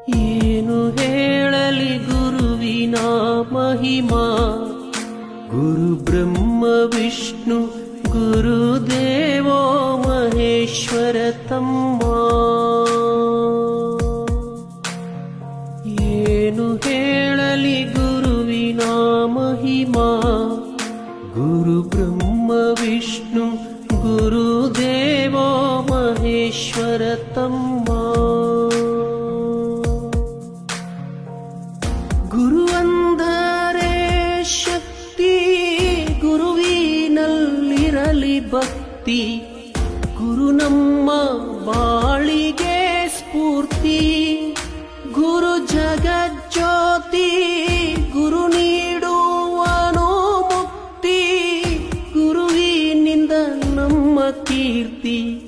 ಏನು ಹೇಳಲಿ ಗುರುವಿನ ಮಹಿಮಾ, ಗುರು ಬ್ರಹ್ಮ ವಿಷ್ಣು ಗುರುದೇವೋ ಮಹೇಶ್ವರ ತಮ್ಮ. ಏನು ಹೇಳಲಿ ಗುರುವಿನ ಮಹಿಮಾ, ಗುರು ಬ್ರಹ್ಮ ವಿಷ್ಣು ಗುರುದೇವೋ ಮಹೇಶ್ವರ ತಮ್ಮ. ಗುರುವಂದರೆ ಶಕ್ತಿ, ಗುರುವಿನಲ್ಲಿರಲಿ ಭಕ್ತಿ, ಗುರು ನಮ್ಮ ಬಾಳಿಗೆ ಸ್ಫೂರ್ತಿ. ಗುರು ಜಗಜ್ಯೋತಿ, ಗುರು ನೀಡುವನು ಮುಕ್ತಿ, ಗುರುವಿನಿಂದ ನಮ್ಮ ಕೀರ್ತಿ.